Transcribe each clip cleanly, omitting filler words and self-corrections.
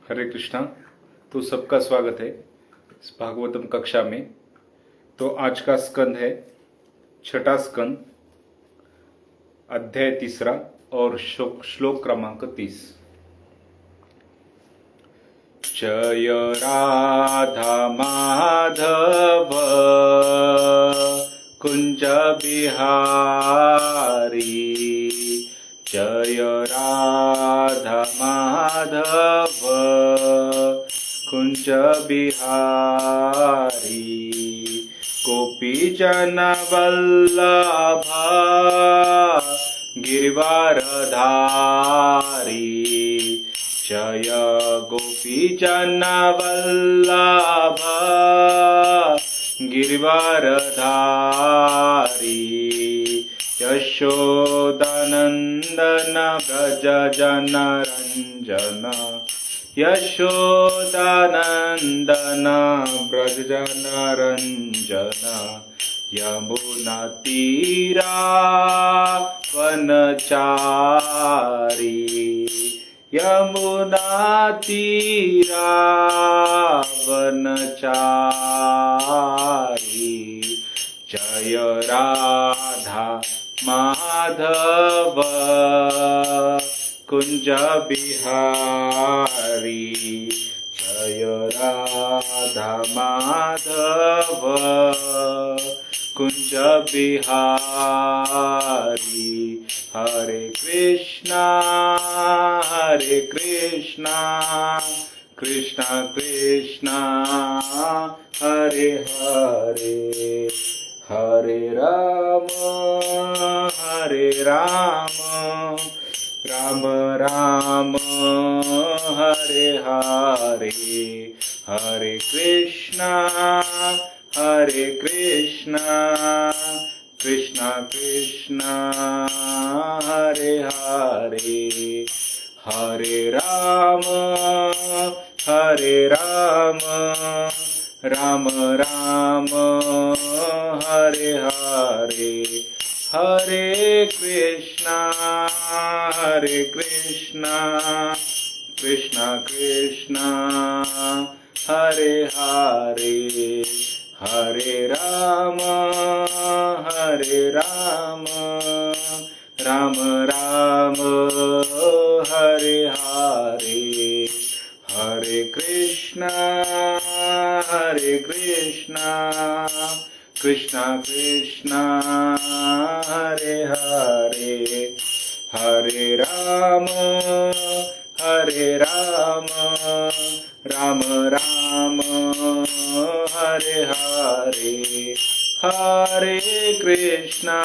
हरे कृष्णा। तो सबका स्वागत है इस भागवतम कक्षा में। तो आज का स्कंद है छठा स्कंद, अध्याय 3 और श्लोक क्रमांक 30। जय राधा माधव कुंज बिहारी, जय राधा माधव कुंज बिहारी, गोपी जन वल्लभा गिरिवारधारी, जय गोपी जन वल्लभा गिरिवारधारी, यशोदानंदन व्रज जन रंजन, यशोदानंदन व्रज जन रंजन, यमुना तीरा वनचारी, यमुना तीरा वनचारी, जय राधा माधव कुंज बिहारी, जय राधा माधव कुंज बिहारी। हरे कृष्णा कृष्णा कृष्णा हरे हरे, हरे राम राम राम हरे हरे, हरे कृष्णा कृष्णा कृष्णा हरे हरे, हरे राम राम राम हरे हरे, हरे कृष्णा कृष्णा कृष्णा हरे हरे, हरे राम राम राम हरे हरे, हरे कृष्णा कृष्णा कृष्णा हरे हरे, हरे राम राम राम हरे हरे, हरे कृष्णा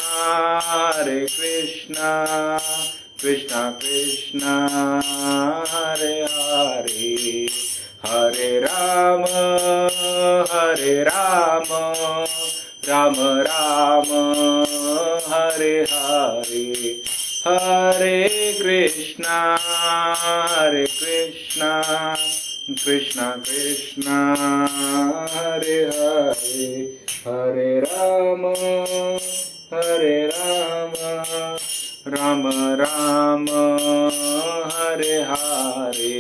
कृष्णा कृष्णा हरे हरे, हरे राम राम राम हरे हरे, हरे कृष्णा कृष्णा कृष्णा हरे हरे, हरे राम राम राम हरे हरे,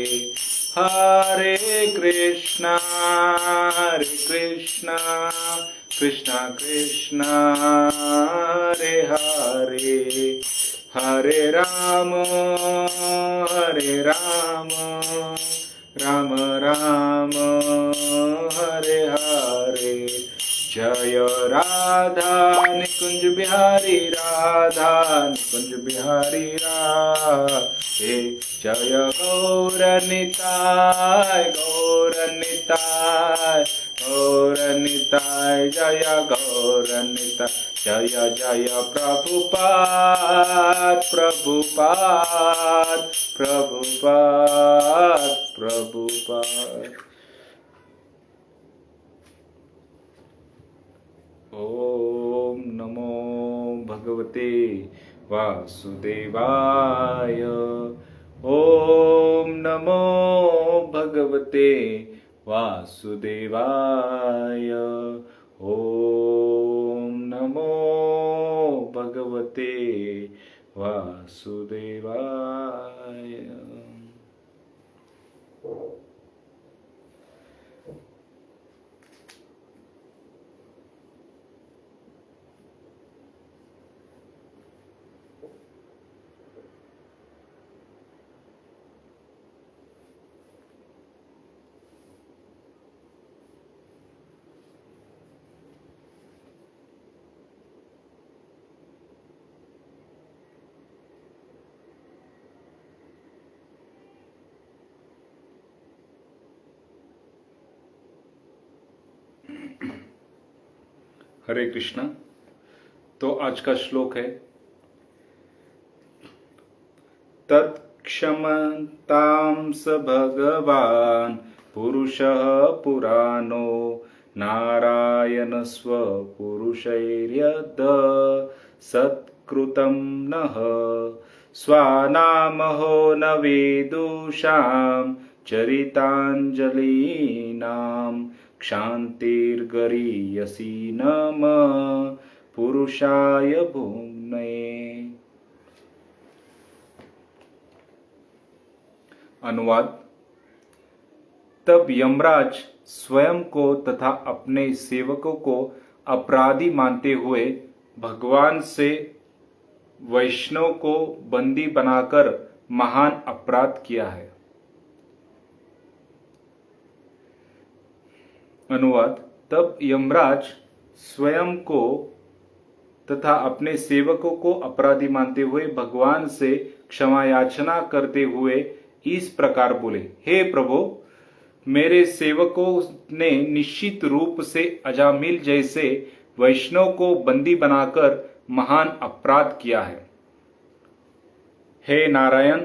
हरे कृष्णा कृष्णा कृष्णा हरे हरे, हरे राम राम राम हरे हरे, जय राधा निकुंज बिहारी, राधा निकुंज बिहारी राधे, जय गौर निताय जय गौर निताय, जय जय प्रभुपाद। ओम नमो भगवते वासुदेवाय, ओम नमो भगवते वासुदेवाय, ओम नमो भगवते वासुदेवाय। हरे कृष्णा। तो आज का श्लोक है, तत्क्षमतां स भगवान् पुरुषः पुराणो नारायण स्वपुरुषैर्यद् सत्कृतं नः स्वानामहो न विदुषां चरिताञ्जलीनां क्षान्तिर्गरीयसी नम पुरुषाय भुम्नये। अनुवाद। तब यमराज स्वयं को तथा अपने सेवकों को अपराधी मानते हुए भगवान से वैष्णव को बंदी बनाकर महान अपराध किया है। अनुवाद। तब यमराज स्वयं को तथा अपने सेवकों को अपराधी मानते हुए भगवान से क्षमा याचना करते हुए इस प्रकार बोले, हे प्रभु, मेरे सेवकों ने निश्चित रूप से अजामिल जैसे वैष्णव को बंदी बनाकर महान अपराध किया है। हे नारायण,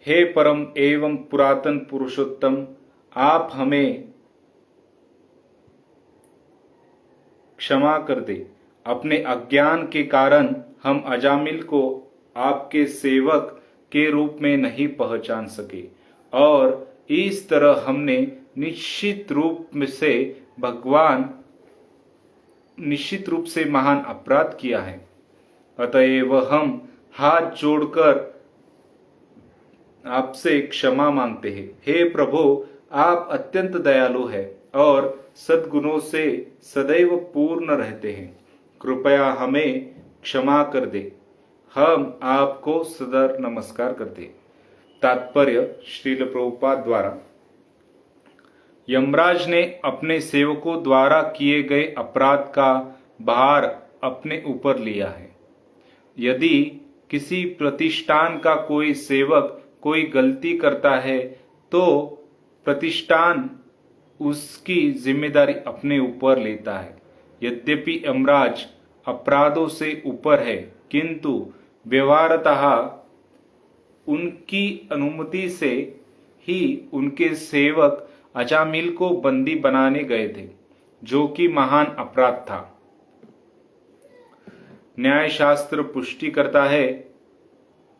हे परम एवं पुरातन पुरुषोत्तम, आप हमें क्षमा कर दे। अपने अज्ञान के कारण हम अजामिल को आपके सेवक के रूप में नहीं पहचान सके और इस तरह हमने निश्चित रूप से महान अपराध किया है। अतएव हम हाथ जोड़कर आपसे क्षमा मांगते हैं। हे प्रभु, आप अत्यंत दयालु हैं और सद्गुणों से सदैव पूर्ण रहते हैं। कृपया हमें क्षमा कर दे। हम आपको सदर नमस्कार करते। तात्पर्य। श्रील प्रभुपाद द्वारा यमराज ने अपने सेवकों द्वारा किए गए अपराध का भार अपने ऊपर लिया है। यदि किसी प्रतिष्ठान का कोई सेवक कोई गलती करता है तो प्रतिष्ठान उसकी जिम्मेदारी अपने ऊपर लेता है। यद्यपि यमराज अपराधों से ऊपर है, किंतु व्यवहारतः उनकी अनुमति से ही उनके सेवक अजामिल को बंदी बनाने गए थे, जो कि महान अपराध था। न्याय शास्त्र पुष्टि करता है,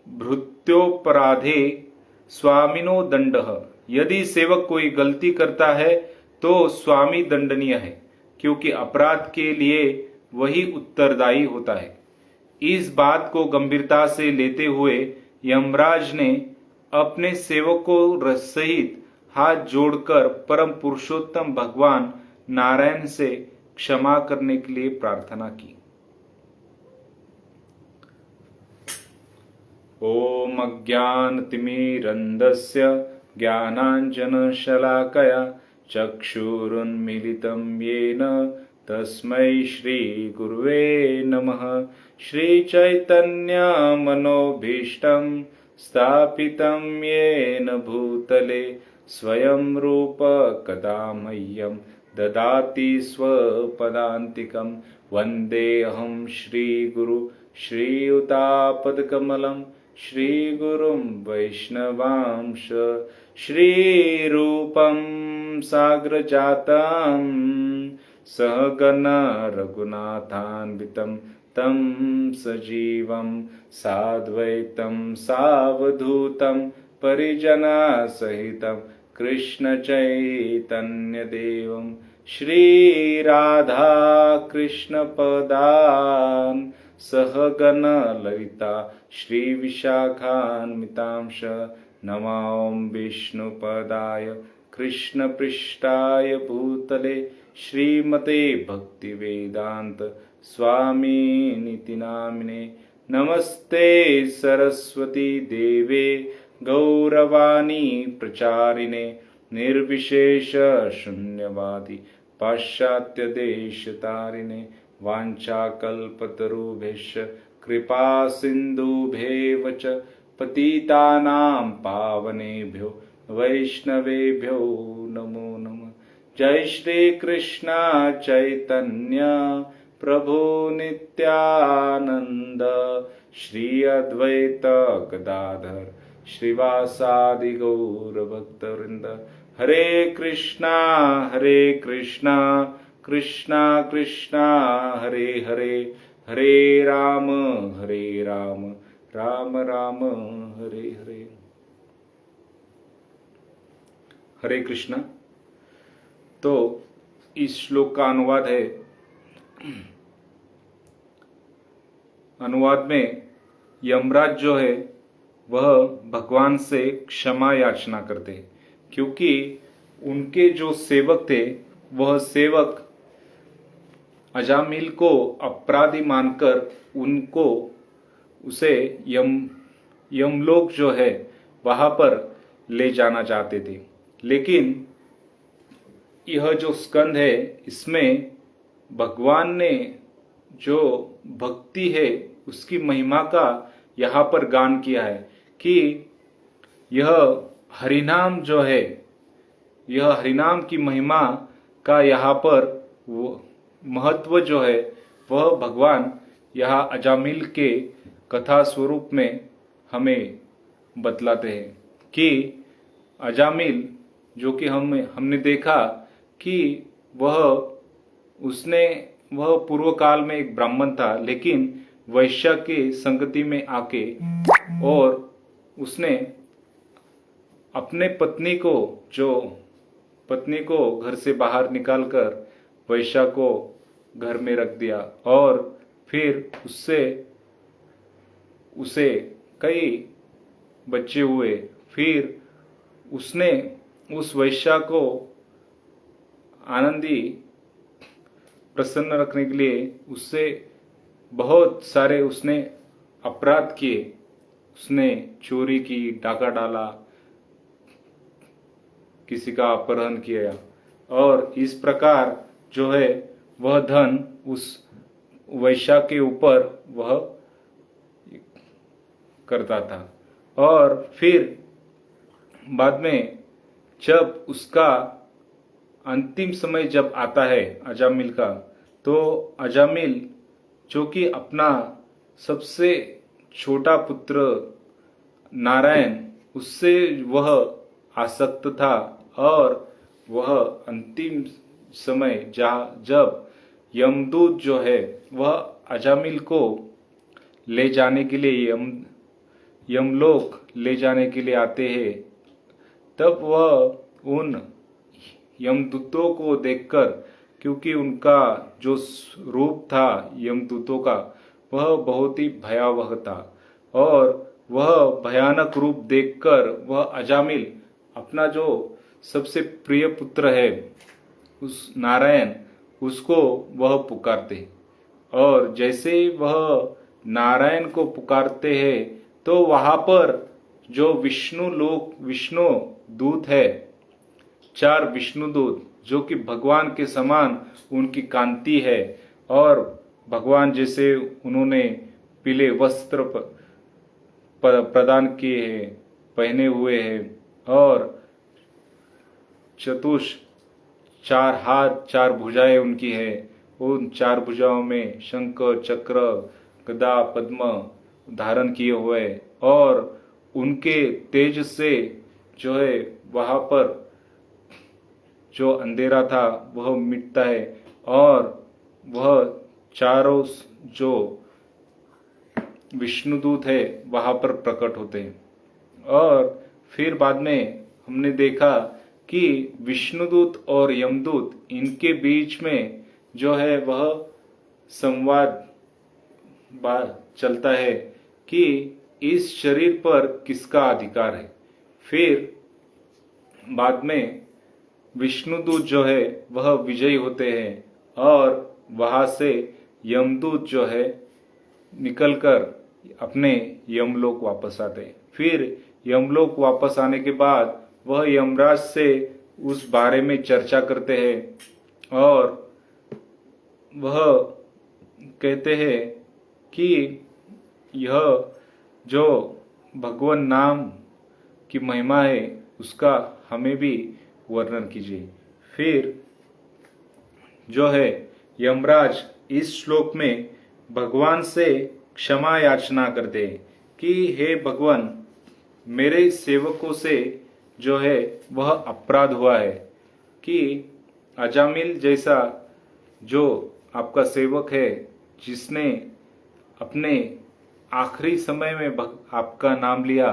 भृत्योपराधे स्वामिनो दंडः। यदि सेवक कोई गलती करता है तो स्वामी दंडनीय है, क्योंकि अपराध के लिए वही उत्तरदायी होता है। इस बात को गंभीरता से लेते हुए यमराज ने अपने सेवकों सहित हाथ जोड़कर परम पुरुषोत्तम भगवान नारायण से क्षमा करने के लिए प्रार्थना की। ओम अज्ञानतिमिरन्धस्य ज्ञानाञ्जनशलाकया चक्षुरुन्मीलितं येन तस्मै श्रीगुरुवे नमः। श्रीचैतन्यमनोभीष्टं स्थापितं येन भूतले स्वयं रूप कदा मह्यं ददाति स्वपदान्तिकं। वन्देऽहं श्रीगुरु श्रीयुतापदकमलं श्रीगुरुं वैष्णवांश। श्रीरूपं साग्रजातं सहगण रघुनाथान्वितं तं सजीवं साद्वैतं सावधूतं परिजनसहितं कृष्णचैतन्यदेवं श्रीराधा कृष्णपदान् सहगण ललिता श्रीविशाखान्वितांश। नमो विष्णुपदाय कृष्णपृष्ठाय भूतले श्रीमते भक्तिवेदांत स्वामिनिति नामिने। नमस्ते सरस्वती देवे गौरवाणी प्रचारिणे निर्विशेष शून्यवादी पाश्चात्य देशतारिणे। वाञ्छाकल्पतरुभ्यश्च कृपा सिन्धुभ्येव च पतितानां पावनेभ्यो वैष्णवेभ्यो नमो नमः। जय श्री कृष्ण चैतन्य प्रभु नित्यानंद, श्री अद्वैत गदाधर श्रीवासादि गौर भक्तवृंद। हरे कृष्णा कृष्णा कृष्णा हरे हरे, हरे राम राम राम हरे हरे। हरे कृष्णा। तो इस श्लोक का अनुवाद है, अनुवाद में यमराज जो है वह भगवान से क्षमा याचना करते, क्योंकि उनके जो सेवक थे वह सेवक अजामिल को अपराधी मानकर उसे यमलोक जो है वहां पर ले जाना चाहते थे। लेकिन यह जो स्कंद है इसमें भगवान ने जो भक्ति है उसकी महिमा का यहाँ पर गान किया है कि यह हरिनाम जो है, यह हरिनाम की महिमा का यहाँ पर महत्व जो है वह भगवान यहाँ अजामिल के कथा स्वरूप में हमें बतलाते हैं कि अजामिल जो कि हमने देखा कि वह पूर्व काल में एक ब्राह्मण था, लेकिन वैश्य के संगति में आके और उसने अपने पत्नी को घर से बाहर निकालकर वैश्य को घर में रख दिया और फिर उसे कई बच्चे हुए। फिर उसने उस वैश्य को आनंदी प्रसन्न रखने के लिए उससे बहुत सारे उसने अपराध किए। उसने चोरी की, डाका डाला, किसी का अपहरण किया और इस प्रकार जो है वह धन उस वैश्य के ऊपर वह करता था। और फिर बाद में जब उसका अंतिम समय जब आता है अजामिल का, तो अजामिल जो कि अपना सबसे छोटा पुत्र नारायण उससे वह आसक्त था और वह अंतिम समय जब यमदूत जो है वह अजामिल को ले जाने के लिए यमलोक ले जाने के लिए आते हैं, तब वह उन यमदूतों को देखकर, क्योंकि उनका जो रूप था यमदूतों का वह बहुत ही भयावह था और वह भयानक रूप देखकर वह अजामिल अपना जो सबसे प्रिय पुत्र है उस नारायण उसको वह पुकारते। और जैसे ही वह नारायण को पुकारते हैं तो वहां पर जो विष्णु दूत है, 4 विष्णु दूत जो कि भगवान के समान उनकी कांति है और भगवान जैसे उन्होंने पीले वस्त्र प्रदान किए हैं, पहने हुए हैं और 4 हाथ 4 भुजाएं उनकी है। उन 4 भुजाओं में शंख, चक्र, गदा, पद्म धारण किए हुए और उनके तेज से जो है वहां पर जो अंधेरा था वह मिटता है और वह चारों जो विष्णुदूत है वहां पर प्रकट होते हैं। और फिर बाद में हमने देखा कि विष्णुदूत और यमदूत इनके बीच में जो है वह संवाद चलता है कि इस शरीर पर किसका अधिकार है। फिर बाद में विष्णुदूत जो है वह विजयी होते हैं और वहां से यमदूत जो है निकलकर अपने यमलोक वापस आते हैं। फिर यमलोक वापस आने के बाद वह यमराज से उस बारे में चर्चा करते हैं और वह कहते हैं कि यह जो भगवान नाम की महिमा है उसका हमें भी वर्णन कीजिए। फिर जो है यमराज इस श्लोक में भगवान से क्षमा याचना करते हैं कि हे भगवान, मेरे सेवकों से जो है वह अपराध हुआ है कि अजामिल जैसा जो आपका सेवक है, जिसने अपने आखिरी समय में आपका नाम लिया,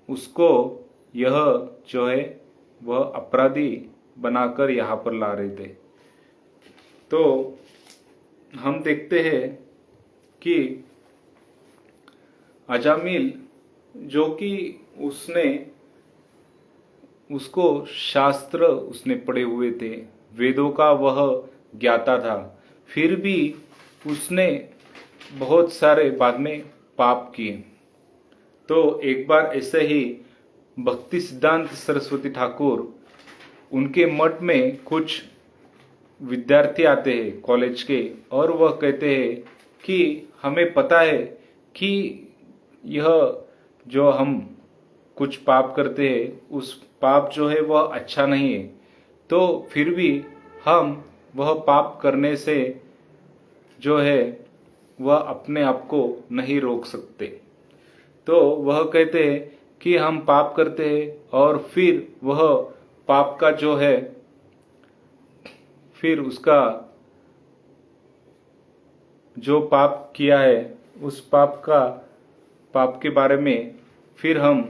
उसको यह जो है वह अपराधी बनाकर यहाँ पर ला रहे थे। तो हम देखते हैं कि अजामिल जो कि उसको शास्त्र उसने पढ़े हुए थे, वेदों का वह ज्ञाता था, फिर भी उसने बहुत सारे बाद में पाप किए। तो एक बार ऐसे ही भक्ति सिद्धांत सरस्वती ठाकुर, उनके मठ में कुछ विद्यार्थी आते हैं कॉलेज के, और वह कहते हैं कि हमें पता है कि यह जो हम कुछ पाप करते हैं, उस पाप जो है वह अच्छा नहीं है, तो फिर भी हम वह पाप करने से जो है वह अपने आप को नहीं रोक सकते। तो वह कहते हैं कि हम पाप करते हैं और फिर वह पाप का जो है, फिर उसका जो पाप किया है उस पाप के बारे में फिर हम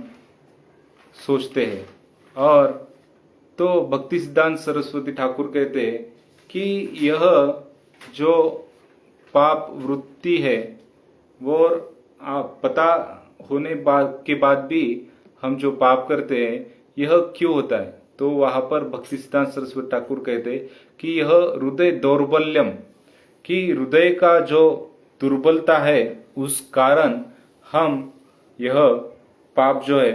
सोचते हैं। और तो भक्ति सिद्धांत सरस्वती ठाकुर कहते हैं कि यह जो पाप वृत्ति है वो पता होने के बाद भी हम जो पाप करते हैं, यह क्यों होता है? तो वहां पर भक्ति सिद्धांत सरस्वती ठाकुर कहते हैं कि यह हृदय दौर्बल्यम, कि हृदय का जो दुर्बलता है उस कारण हम यह पाप जो है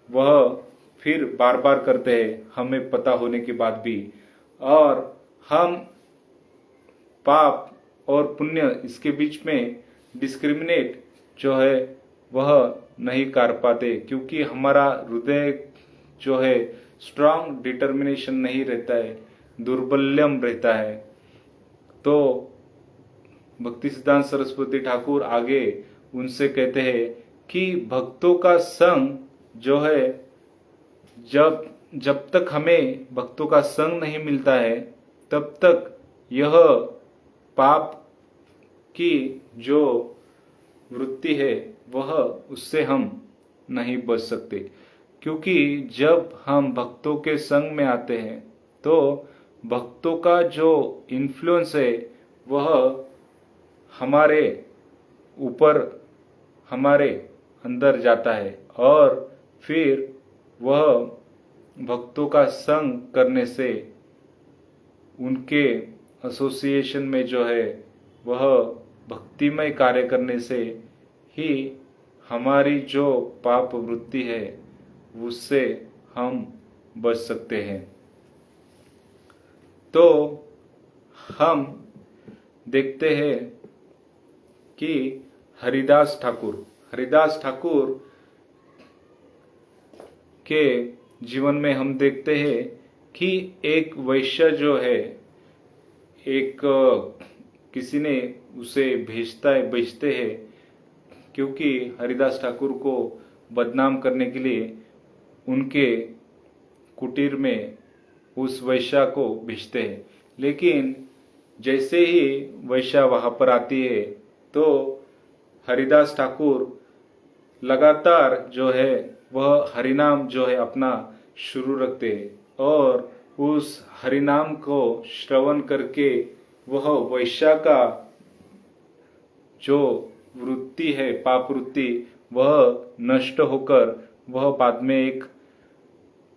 वह फिर बार बार करते हैं, हमें पता होने के बाद भी। और हम पाप और पुण्य इसके बीच में डिस्क्रिमिनेट जो है वह नहीं कर पाते, क्योंकि हमारा हृदय जो है स्ट्रांग डिटर्मिनेशन नहीं रहता है, दुर्बल्यम रहता है। तो भक्ति सिद्धांत सरस्वती ठाकुर आगे उनसे कहते हैं कि भक्तों का संग जो है, जब तक हमें भक्तों का संग नहीं मिलता है, तब तक यह पाप की जो वृत्ति है वह उससे हम नहीं बच सकते। क्योंकि जब हम भक्तों के संग में आते हैं तो भक्तों का जो इन्फ्लुएंस है वह हमारे ऊपर, हमारे अंदर जाता है, और फिर वह भक्तों का संग करने से, उनके एसोसिएशन में जो है वह भक्तिमय कार्य करने से ही हमारी जो पाप वृत्ति है उससे हम बच सकते हैं। तो हम देखते हैं कि हरिदास ठाकुर के जीवन में हम देखते हैं कि एक वैश्य जो है, एक किसी ने उसे बेचते हैं, क्योंकि हरिदास ठाकुर को बदनाम करने के लिए उनके कुटीर में उस वैश्या को भेजते हैं। लेकिन जैसे ही वैश्या वहां पर आती है तो हरिदास ठाकुर लगातार जो है वह हरिनाम जो है अपना शुरू रखते हैं, और उस हरिनाम को श्रवण करके वह वैश्या का जो वृत्ति है, पाप वृत्ति, वह नष्ट होकर वह बाद में एक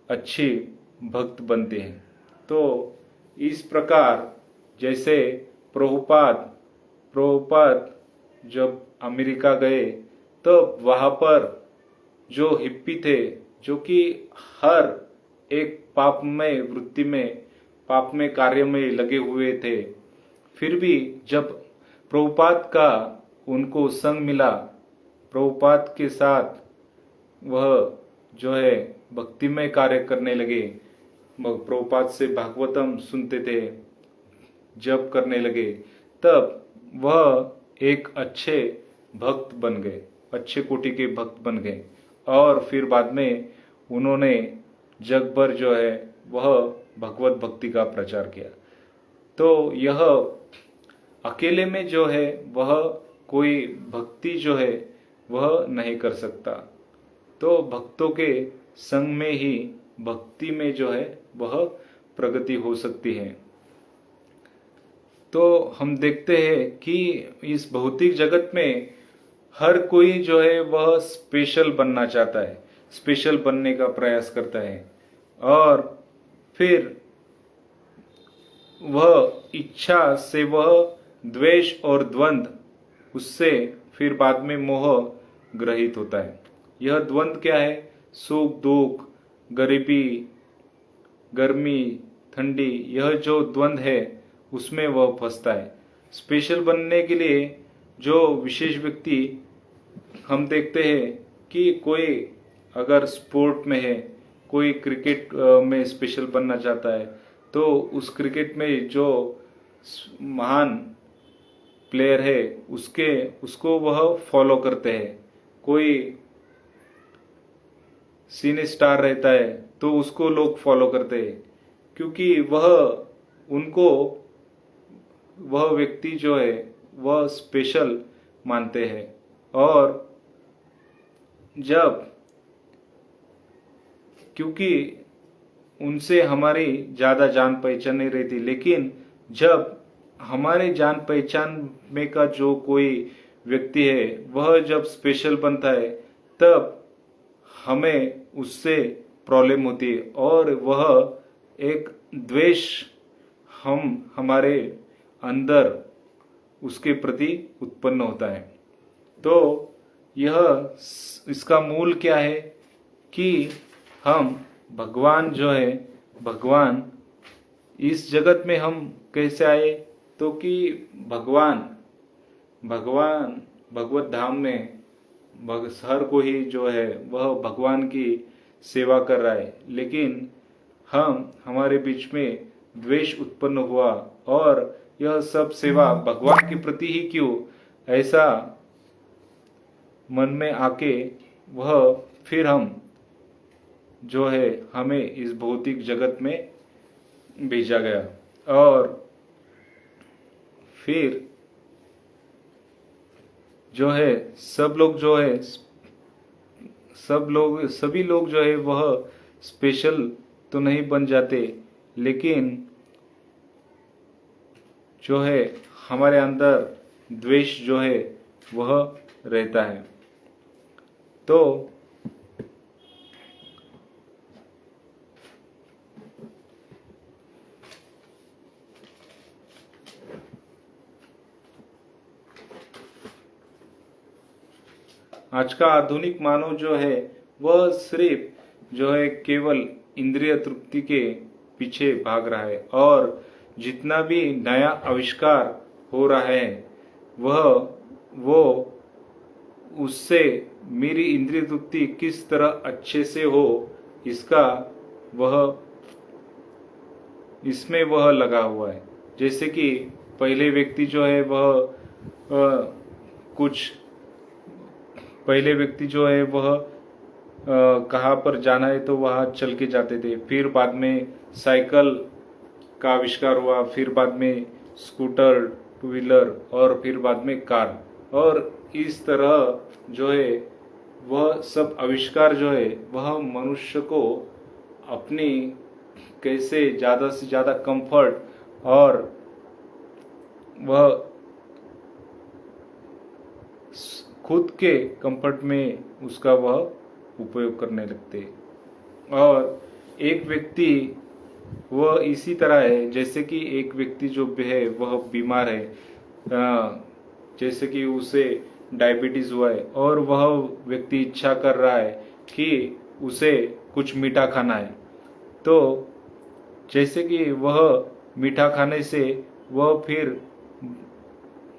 अच्छी भक्त बनते हैं। तो इस प्रकार जैसे प्रभुपाद जब अमेरिका गए तो वहां पर जो हिप्पी थे, जो कि हर एक पापमय वृत्ति में, पापमय कार्य में लगे हुए थे, फिर भी जब प्रभुपाद का उनको संग मिला, प्रभुपाद के साथ वह जो है भक्तिमय कार्य करने लगे, प्रभुपाद से भागवतम सुनते थे, जप करने लगे, तब वह एक अच्छे भक्त बन गए, अच्छे कोटि के भक्त बन गए। और फिर बाद में उन्होंने जग भर जो है वह भगवत भक्ति का प्रचार किया। तो यह अकेले में जो है वह कोई भक्ति जो है वह नहीं कर सकता। तो भक्तों के संग में ही भक्ति में जो है वह प्रगति हो सकती है। तो हम देखते हैं कि इस भौतिक जगत में हर कोई जो है वह स्पेशल बनना चाहता है, स्पेशल बनने का प्रयास करता है, और फिर वह इच्छा से वह द्वेष और द्वंद्व, उससे फिर बाद में मोह ग्रहित होता है। यह द्वंद्व क्या है? सुख दुख, गरीबी, गर्मी, ठंडी, यह जो द्वंद्व है उसमें वह फंसता है। स्पेशल बनने के लिए जो विशेष व्यक्ति हम देखते हैं कि कोई अगर स्पोर्ट में है, कोई क्रिकेट में स्पेशल बनना चाहता है, तो उस क्रिकेट में जो महान प्लेयर है उसको वह फॉलो करते हैं। कोई सिने स्टार रहता है तो उसको लोग फॉलो करते हैं, क्योंकि वह व्यक्ति जो है वह स्पेशल मानते हैं। और क्योंकि उनसे हमारी ज्यादा जान पहचान नहीं रहती, लेकिन जब हमारे जान पहचान में का जो कोई व्यक्ति है वह जब स्पेशल बनता है, तब हमें उससे प्रॉब्लम होती है और वह एक द्वेष हमारे अंदर उसके प्रति उत्पन्न होता है। तो इसका मूल क्या है कि हम भगवान जो है, भगवान इस जगत में हम कैसे आए? तो कि भगवान भगवत धाम में हर कोई जो है वह भगवान की सेवा कर रहा है, लेकिन हमारे बीच में द्वेष उत्पन्न हुआ, और यह सब सेवा भगवान के प्रति ही क्यों, ऐसा मन में आके वह फिर हम जो है हमें इस भौतिक जगत में भेजा गया। और फिर जो है सभी लोग जो है वह स्पेशल तो नहीं बन जाते, लेकिन जो है हमारे अंदर द्वेष जो है वह रहता है। तो आज का आधुनिक मानव जो है वह सिर्फ जो है केवल इंद्रिय तृप्ति के पीछे भाग रहा है, और जितना भी नया आविष्कार हो रहा है वो उससे मेरी इंद्रिय तृप्ति किस तरह अच्छे से हो, इसमें वह लगा हुआ है। जैसे कि पहले व्यक्ति जो है कहाँ पर जाना है तो वहाँ चल के जाते थे। फिर बाद में साइकिल का आविष्कार हुआ, फिर बाद में स्कूटर, टू व्हीलर, और फिर बाद में कार। और इस तरह जो है वह सब आविष्कार जो है वह मनुष्य को अपनी कैसे ज़्यादा से ज़्यादा कंफर्ट और वह खुद के कंफर्ट में उसका वह उपयोग करने लगते। और एक व्यक्ति वह इसी तरह है, जैसे कि एक व्यक्ति जो है वह बीमार है, जैसे कि उसे डायबिटीज हुआ है, और वह व्यक्ति इच्छा कर रहा है कि उसे कुछ मीठा खाना है। तो जैसे कि वह मीठा खाने से वह फिर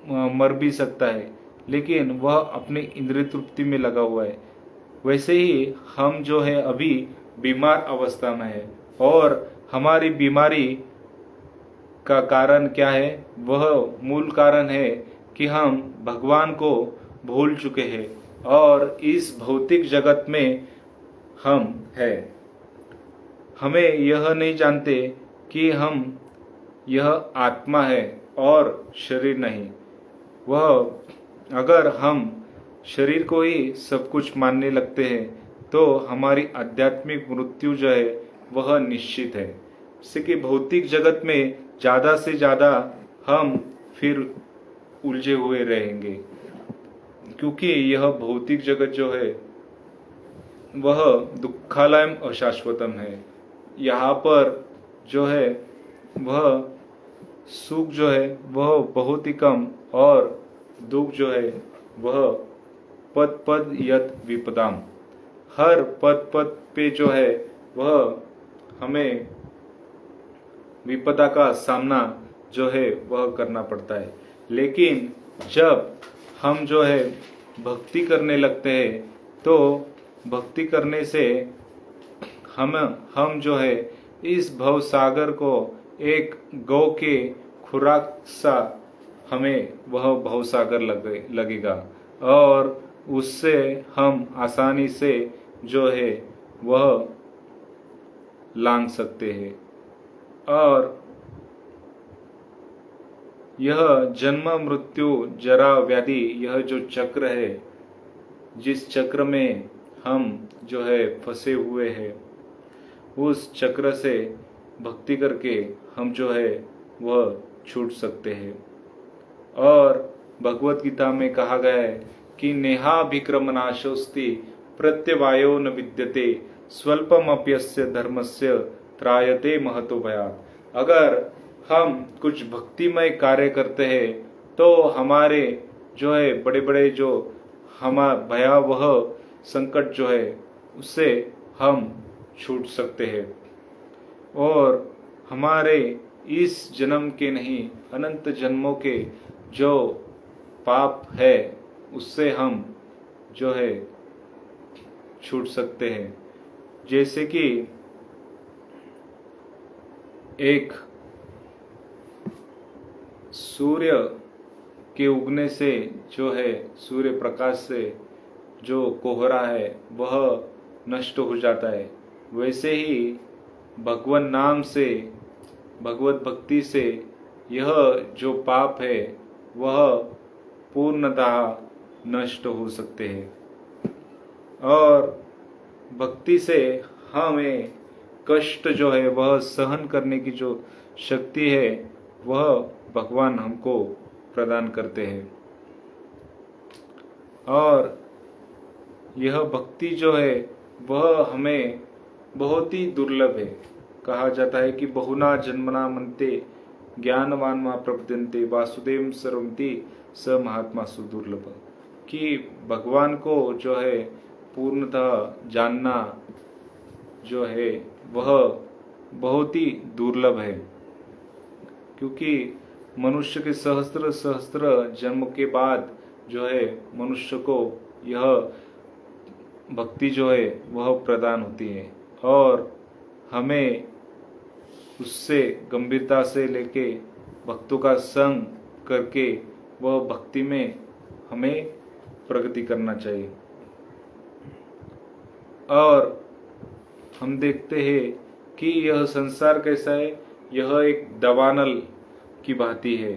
मर भी सकता है, लेकिन वह अपनी इंद्रिय तृप्ति में लगा हुआ है। वैसे ही हम जो है अभी बीमार अवस्था में है, और हमारी बीमारी का कारण क्या है? वह मूल कारण है कि हम भगवान को भूल चुके हैं और इस भौतिक जगत में हम हैं। हमें यह नहीं जानते कि हम यह आत्मा है और शरीर नहीं। वह अगर हम शरीर को ही सब कुछ मानने लगते हैं तो हमारी आध्यात्मिक मृत्यु जो है वह निश्चित है। इससे कि भौतिक जगत में ज़्यादा से ज़्यादा हम फिर उलझे हुए रहेंगे, क्योंकि यह भौतिक जगत जो है वह दुखालयम अशाश्वतम है। यहाँ पर जो है वह सुख जो है वह बहुत ही कम और दुख जो है वह पद पद यत विपदाम, हर पद पद पे जो है वह हमें विपदा का सामना जो है वह करना पड़ता है। लेकिन जब हम जो है भक्ति करने लगते हैं तो भक्ति करने से हम जो है इस भव सागर को एक गौ के खुराक सा हमें वह भव सागर लगेगा और उससे हम आसानी से जो है वह लांघ सकते हैं। और यह जन्म मृत्यु जरा व्याधि, यह जो चक्र है, जिस चक्र में हम जो है फंसे हुए हैं, उस चक्र से भक्ति करके हम जो है वह छूट सकते हैं। और भगवत गीता में कहा गया है कि नेहाभिक्रमनाशोस्ति प्रत्यवायो न विद्यते स्वल्पमप्यस्य धर्मस्य त्रायते महतो भयात्। अगर हम कुछ भक्तिमय कार्य करते हैं तो हमारे जो है बड़े बड़े जो भयावह संकट जो है उससे हम छूट सकते हैं और हमारे इस जन्म के नहीं अनंत जन्मों के जो पाप है उससे हम जो है छूट सकते हैं। जैसे कि एक सूर्य के उगने से जो है सूर्य प्रकाश से जो कोहरा है वह नष्ट हो जाता है, वैसे ही भगवान नाम से भगवत भक्ति से यह जो पाप है वह पूर्णतः नष्ट हो सकते हैं। और भक्ति से हमें कष्ट जो है वह सहन करने की जो शक्ति है वह भगवान हमको प्रदान करते हैं। और यह भक्ति जो है वह हमें बहुत ही दुर्लभ है। कहा जाता है कि बहुना जन्मना मनते ज्ञानवान मा प्रपद्यन्ते वासुदेव सर्वमिति स महात्मा सुदुर्लभ, कि भगवान को जो है पूर्णतः जानना जो है वह बहुत ही दुर्लभ है, क्योंकि मनुष्य के सहस्त्र सहस्त्र जन्म के बाद जो है मनुष्य को यह भक्ति जो है वह प्रदान होती है और हमें उससे गंभीरता से लेके भक्तों का संग करके वह भक्ति में हमें प्रगति करना चाहिए। और हम देखते हैं कि यह संसार कैसा है, यह एक दावानल की भांति है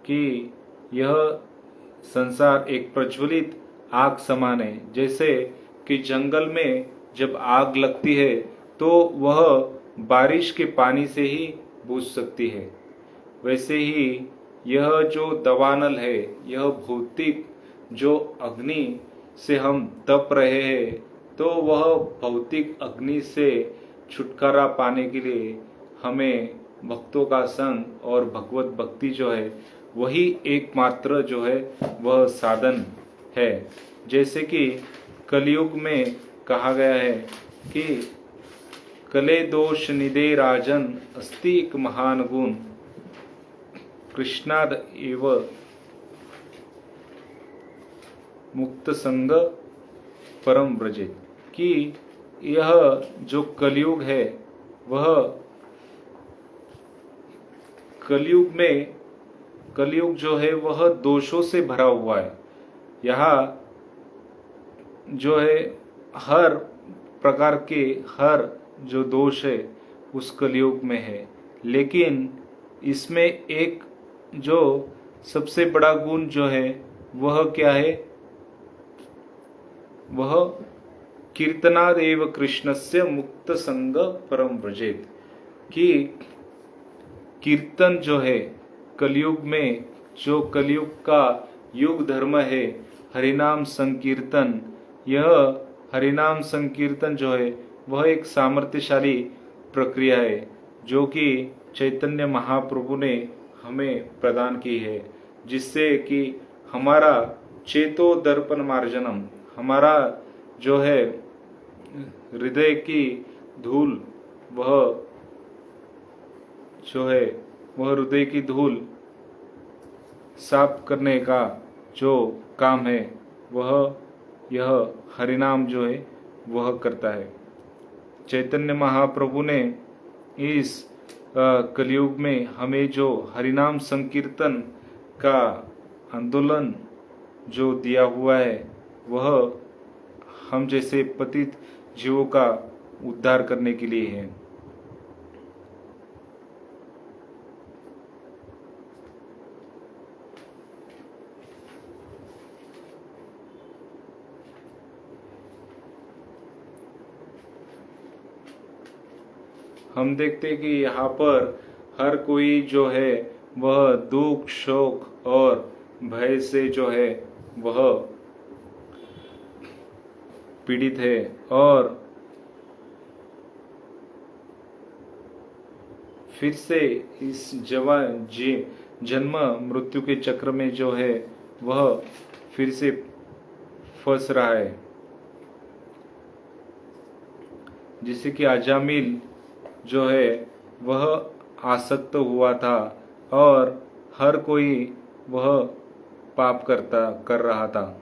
कि यह संसार एक प्रज्वलित आग समान है। जैसे कि जंगल में जब आग लगती है तो वह बारिश के पानी से ही बुझ सकती है, वैसे ही यह जो दावानल है, यह भौतिक जो अग्नि से हम तप रहे हैं, तो वह भौतिक अग्नि से छुटकारा पाने के लिए हमें भक्तों का संग और भगवत भक्ति जो है वही एकमात्र जो है वह साधन है। जैसे कि कलयुग में कहा गया है कि कले दोष निदे राजन अस्ति एक महान गुण कृष्णाद एव मुक्त संग परम ब्रजे, कि यह जो कलयुग है वह कलयुग जो है वह दोषों से भरा हुआ है। यहाँ जो है हर प्रकार के हर जो दोष है उस कलयुग में है, लेकिन इसमें एक जो सबसे बड़ा गुण जो है वह क्या है, वह कीर्तनादेव कृष्णस्य मुक्त संग परम व्रजेत, कि कीर्तन जो है कलयुग में, जो कलयुग का युग धर्म है हरिनाम संकीर्तन, यह हरिनाम संकीर्तन जो है वह एक सामर्थ्यशाली प्रक्रिया है जो कि चैतन्य महाप्रभु ने हमें प्रदान की है, जिससे कि हमारा चेतो दर्पण मार्जनम, हमारा जो है हृदय की धूल, वह जो है वह हृदय की धूल साफ करने का जो काम है वह यह हरिनाम जो है वह करता है। चैतन्य महाप्रभु ने इस कलयुग में हमें जो हरिनाम संकीर्तन का आंदोलन जो दिया हुआ है वह हम जैसे पतित जीवों का उद्धार करने के लिए है। हम देखते हैं कि यहाँ पर हर कोई जो है वह दुख शोक और भय से जो है वह पीड़ित है, और फिर से इस जन्म मृत्यु के चक्र में जो है वह फिर से फंस रहा है। जिससे कि अजामिल जो है वह आसक्त हुआ था और हर कोई वह पाप कर रहा था।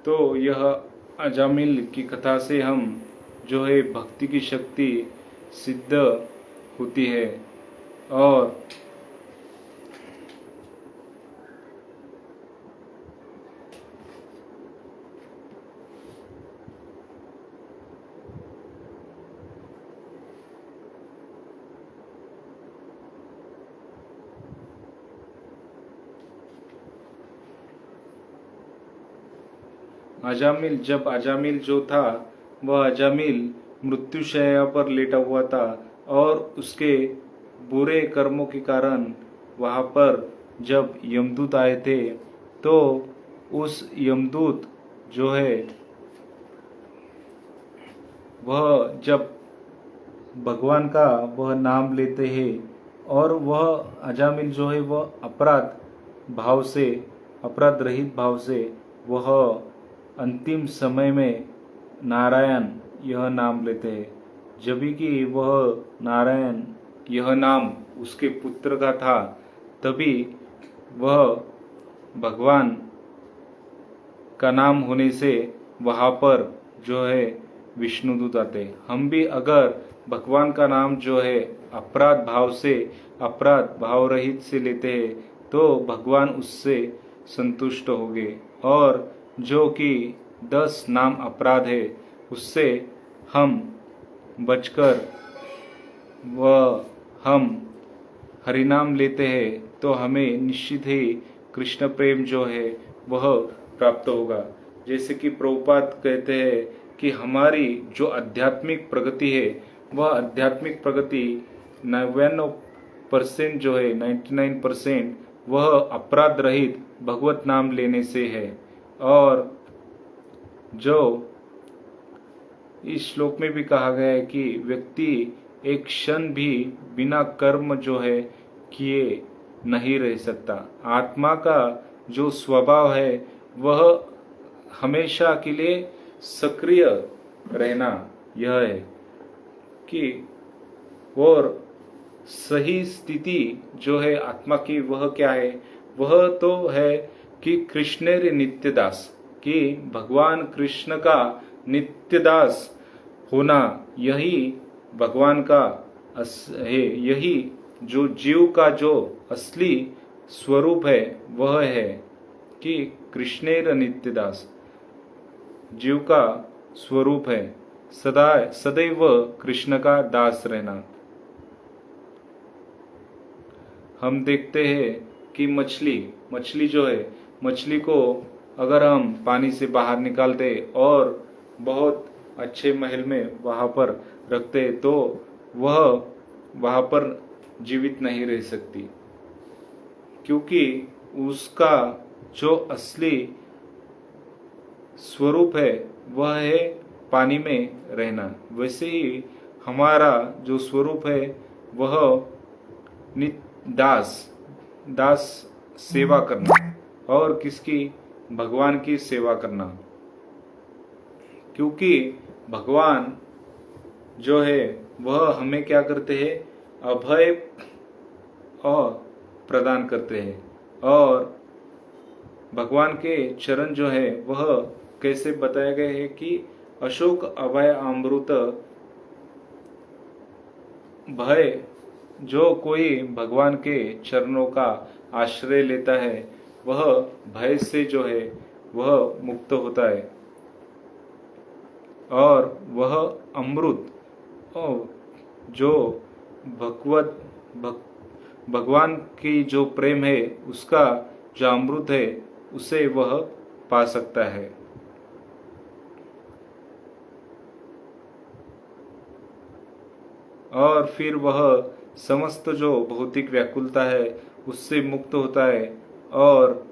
तो यह अजामिल की कथा से हम जो है भक्ति की शक्ति सिद्ध होती है, और अजामिल जो था वह अजामिल मृत्युशैया पर लेटा हुआ था, और उसके बुरे कर्मों के कारण वहां पर जब यमदूत आए थे तो उस यमदूत जो है वह जब भगवान का वह नाम लेते हैं, और वह अजामिल जो है वह अपराध रहित भाव से वह अंतिम समय में नारायण यह नाम लेते हैं। जब कि वह नारायण यह नाम उसके पुत्र का था, तभी वह भगवान का नाम होने से वहां पर जो है विष्णुदूत आते। हम भी अगर भगवान का नाम जो है अपराध भाव रहित से लेते हैं तो भगवान उससे संतुष्ट होंगे, और जो कि 10 नाम अपराध है उससे हम बचकर हम हरिनाम लेते हैं तो हमें निश्चित ही कृष्ण प्रेम जो है वह प्राप्त होगा। जैसे कि प्रभुपाद कहते हैं कि हमारी जो आध्यात्मिक प्रगति है वह आध्यात्मिक प्रगति 99% जो है 99% वह अपराध रहित भगवत नाम लेने से है, और जो इस श्लोक में भी कहा गया है कि व्यक्ति एक क्षण भी बिना कर्म जो है किए नहीं रह सकता। आत्मा का जो स्वभाव है वह हमेशा के लिए सक्रिय रहना यह है कि, और सही स्थिति जो है आत्मा की वह क्या है, वह तो है कि कृष्णेर नित्यदास, कि भगवान कृष्ण का नित्यदास होना, यही भगवान का है। यही जो जीव का जो असली स्वरूप है वह है कि कृष्णेर नित्यदास, जीव का स्वरूप है सदैव कृष्ण का दास रहना। हम देखते हैं कि मछली जो है, मछली को अगर हम पानी से बाहर निकालते और बहुत अच्छे महल में वहां पर रखते तो वह वहां पर जीवित नहीं रह सकती, क्योंकि उसका जो असली स्वरूप है वह है पानी में रहना। वैसे ही हमारा जो स्वरूप है वह दास सेवा करना, और किसकी, भगवान की सेवा करना। क्योंकि भगवान जो है वह हमें क्या करते हैं, अभय और प्रदान करते हैं। और भगवान के चरण जो है वह कैसे बताया गया है कि अशोक अभय अमृत भय, जो कोई भगवान के चरणों का आश्रय लेता है वह भय से जो है वह मुक्त होता है, और वह अमृत, और जो भगवान की जो प्रेम है उसका जो अमृत है उसे वह पा सकता है। और फिर वह समस्त जो भौतिक व्याकुलता है उससे मुक्त होता है और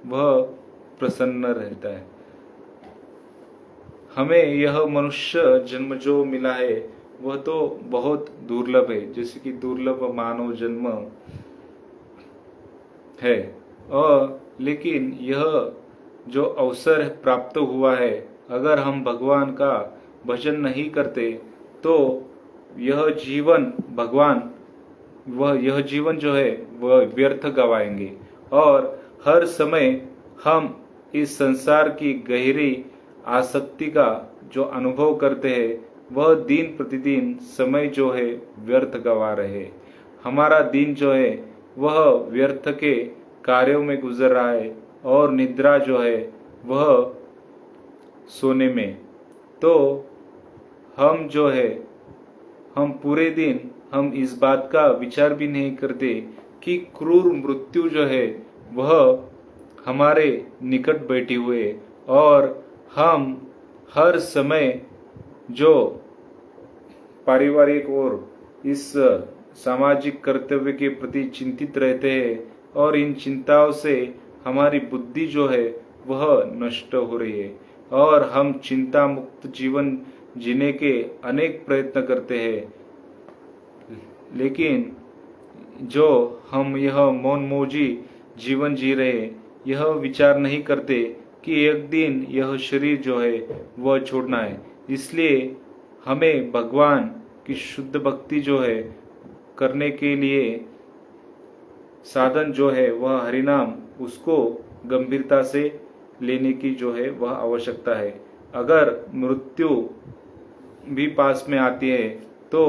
वह प्रसन्न रहता है। हमें यह मनुष्य जन्म जो मिला है वह तो बहुत दुर्लभ है, जैसे कि दुर्लभ मानव जन्म है, और लेकिन यह जो अवसर प्राप्त हुआ है, अगर हम भगवान का भजन नहीं करते तो यह जीवन यह जीवन जो है वह व्यर्थ गवाएंगे। और हर समय हम इस संसार की गहरी आसक्ति का जो अनुभव करते हैं वह दिन प्रतिदिन समय जो है व्यर्थ गवा रहे। हमारा दिन जो है वह व्यर्थ के कार्यों में गुजर रहा है, और निद्रा जो है वह सोने में। तो हम जो है, हम पूरे दिन हम इस बात का विचार भी नहीं करते कि क्रूर मृत्यु जो है वह हमारे निकट बैठी हुए, और हम हर समय जो पारिवारिक और इस सामाजिक कर्तव्य के प्रति चिंतित रहते हैं, और इन चिंताओं से हमारी बुद्धि जो है वह नष्ट हो रही है, और हम चिंता मुक्त जीवन जीने के अनेक प्रयत्न करते हैं, लेकिन जो हम यह मौनमौजी जीवन जी रहे, यह विचार नहीं करते कि एक दिन यह शरीर जो है वह छोड़ना है। इसलिए हमें भगवान की शुद्ध भक्ति जो है करने के लिए साधन जो है वह हरिनाम, उसको गंभीरता से लेने की जो है वह आवश्यकता है। अगर मृत्यु भी पास में आती है तो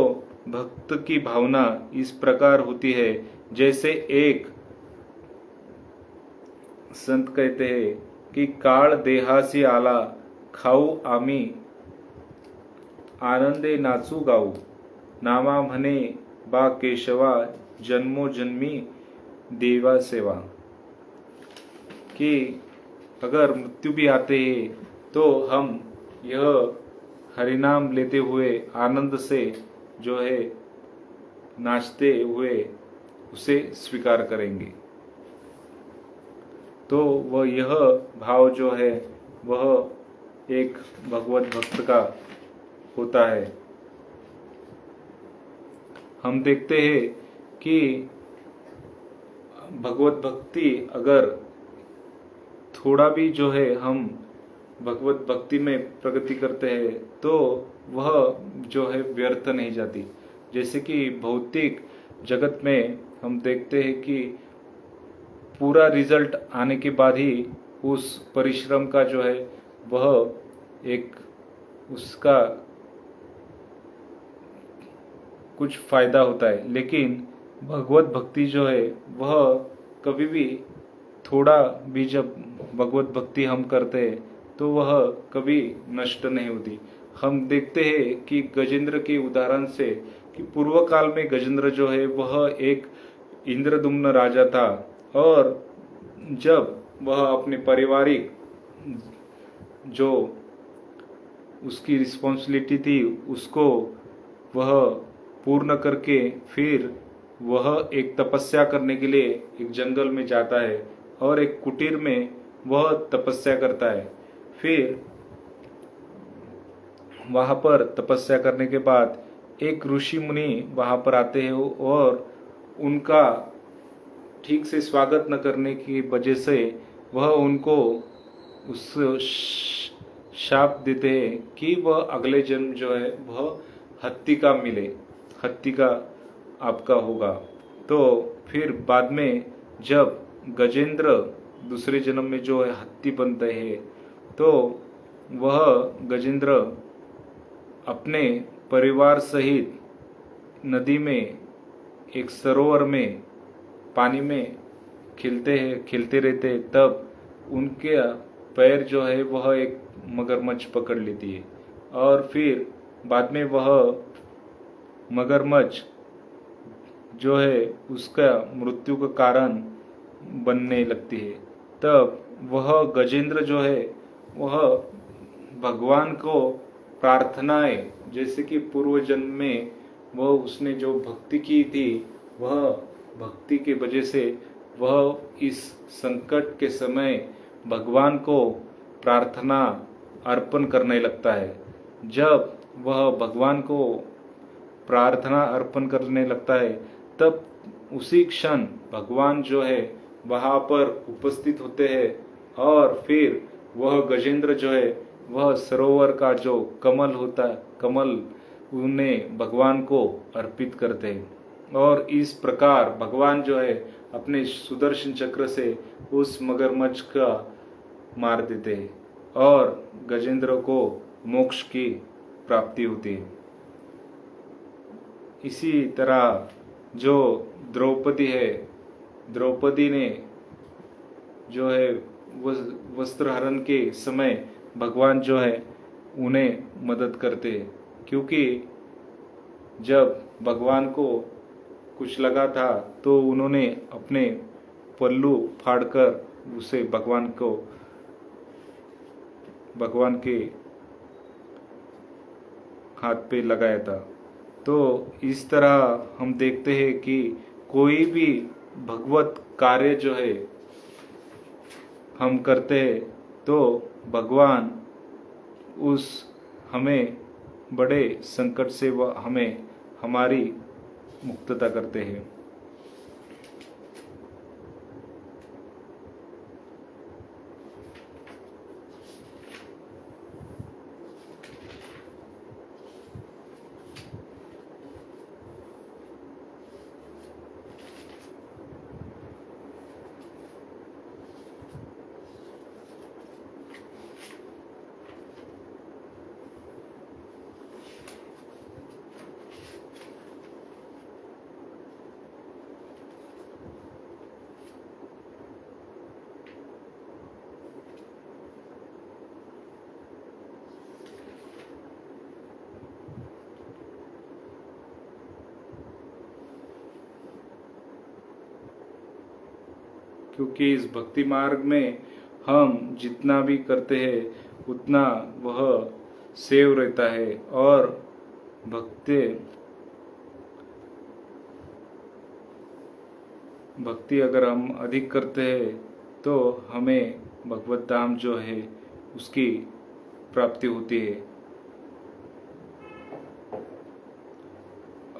भक्त की भावना इस प्रकार होती है, जैसे एक संत कहते हैं कि काळ देहासी आला, खाऊ आम्ही आनंदे नाचू गाऊ, नामा म्हणे बा केशवा, जन्मोजन्मी देवा सेवा। कि अगर मृत्यु भी आते हैं तो हम यह हरिनाम लेते हुए आनंद से जो है नाचते हुए उसे स्वीकार करेंगे। तो वह यह भाव जो है वह एक भगवत भक्त का होता है। हम देखते हैं कि भगवत भक्ति अगर थोड़ा भी जो है हम भगवत भक्ति में प्रगति करते हैं तो वह जो है व्यर्थ नहीं जाती। जैसे कि भौतिक जगत में हम देखते हैं कि पूरा रिजल्ट आने के बाद ही उस परिश्रम का जो है वह एक उसका कुछ फायदा होता है, लेकिन भगवत भक्ति जो है वह कभी भी थोड़ा भी जब भगवत भक्ति हम करते हैं तो वह कभी नष्ट नहीं होती। हम देखते हैं कि गजेंद्र के उदाहरण से कि पूर्व काल में गजेंद्र जो है वह एक इंद्रदुम्न राजा था, और जब वह अपने पारिवारिक जो उसकी रिस्पॉन्सिबिलिटी थी उसको वह पूर्ण करके फिर वह एक तपस्या करने के लिए एक जंगल में जाता है और एक कुटीर में वह तपस्या करता है। फिर वहां पर तपस्या करने के बाद एक ऋषि मुनि वहां पर आते हैं और उनका ठीक से स्वागत न करने की वजह से वह उनको उस शाप देते हैं कि वह अगले जन्म जो है वह हत्ती का मिले, हत्ती का आपका होगा। तो फिर बाद में जब गजेंद्र दूसरे जन्म में जो है हत्ती बनते हैं तो वह गजेंद्र अपने परिवार सहित नदी में एक सरोवर में पानी में खेलते रहते, तब उनके पैर जो है वह एक मगरमच्छ पकड़ लेती है और फिर बाद में वह मगरमच्छ जो है उसका मृत्यु का कारण बनने लगती है। तब वह गजेंद्र जो है वह भगवान को प्रार्थनाएं, जैसे कि पूर्व जन्म में वह उसने जो भक्ति की थी वह भक्ति के वजह से वह इस संकट के समय भगवान को प्रार्थना अर्पण करने लगता है। जब वह भगवान को प्रार्थना अर्पण करने लगता है तब उसी क्षण भगवान जो है वहां पर उपस्थित होते हैं और फिर वह गजेंद्र जो है वह सरोवर का जो कमल होता है, कमल उन्हें भगवान को अर्पित करते हैं और इस प्रकार भगवान जो है अपने सुदर्शन चक्र से उस मगरमच्छ का मार देते हैं और गजेंद्र को मोक्ष की प्राप्ति होती है। इसी तरह जो द्रौपदी है, द्रौपदी ने जो है वस्त्रहरण के समय भगवान जो है उन्हें मदद करते हैं, क्योंकि जब भगवान को कुछ लगा था तो उन्होंने अपने पल्लू फाड़कर उसे भगवान के हाथ पे लगाया था। तो इस तरह हम देखते हैं कि कोई भी भगवत कार्य जो है हम करते हैं तो भगवान उस हमें बड़े संकट से वह हमें हमारी मुक्तता करते हैं। क्योंकि इस भक्ति मार्ग में हम जितना भी करते हैं उतना वह सेव रहता है और भक्ति अगर हम अधिक करते हैं तो हमें भगवत धाम जो है उसकी प्राप्ति होती है।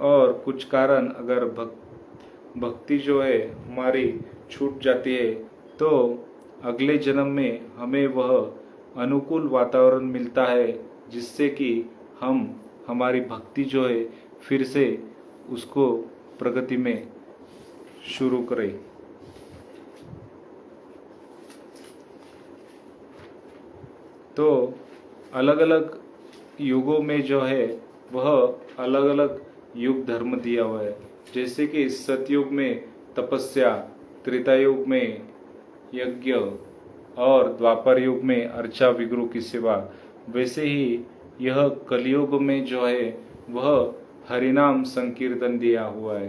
और कुछ कारण अगर भक्ति जो है हमारी छूट जाती है तो अगले जन्म में हमें वह अनुकूल वातावरण मिलता है जिससे कि हम हमारी भक्ति जो है फिर से उसको प्रगति में शुरू करें। तो अलग अलग युगों में जो है वह अलग अलग युग धर्म दिया हुआ है। जैसे कि सतयुग में तपस्या, त्रेता युग में यज्ञ और द्वापर युग में अर्चा विग्रह की सेवा, वैसे ही यह कलयुग में जो है वह हरिनाम संकीर्तन दिया हुआ है।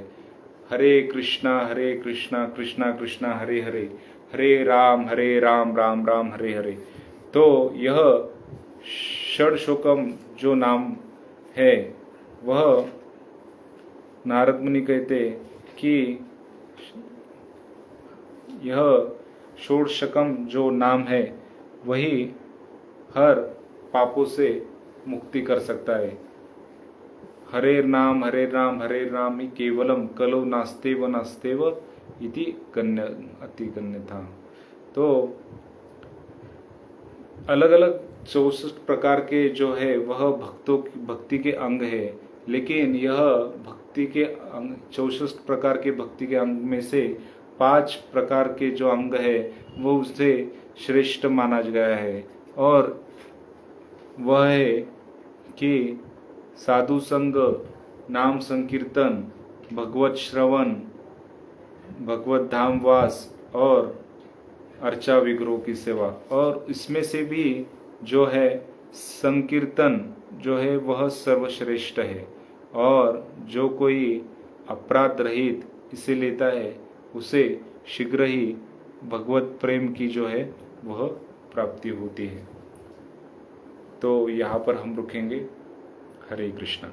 हरे कृष्णा कृष्णा कृष्णा हरे हरे, हरे राम राम राम हरे हरे। तो यह षडशोकम जो नाम है वह नारद मुनि कहते कि यह षोडशकम जो नाम है वही हर पापों से मुक्ति कर सकता है। हरे नाम हरे नाम ही केवलम कलो नास्तेव इति गण्य अति गण्य था। तो अलग अलग 64 प्रकार के जो है वह भक्ति के अंग है, लेकिन यह भक्ति के अंग 64 प्रकार के भक्ति के अंग में से 5 प्रकार के जो अंग है वो उससे श्रेष्ठ माना गया है, और वह है कि साधु संग, नाम संकीर्तन, भगवत श्रवण, भगवत धाम वास और अर्चा विग्रह की सेवा। और इसमें से भी जो है संकीर्तन जो है वह सर्वश्रेष्ठ है, और जो कोई अपराध रहित इसे लेता है उसे शीघ्र ही भगवत प्रेम की जो है वह प्राप्ति होती है। तो यहाँ पर हम रुकेंगे। हरे कृष्णा।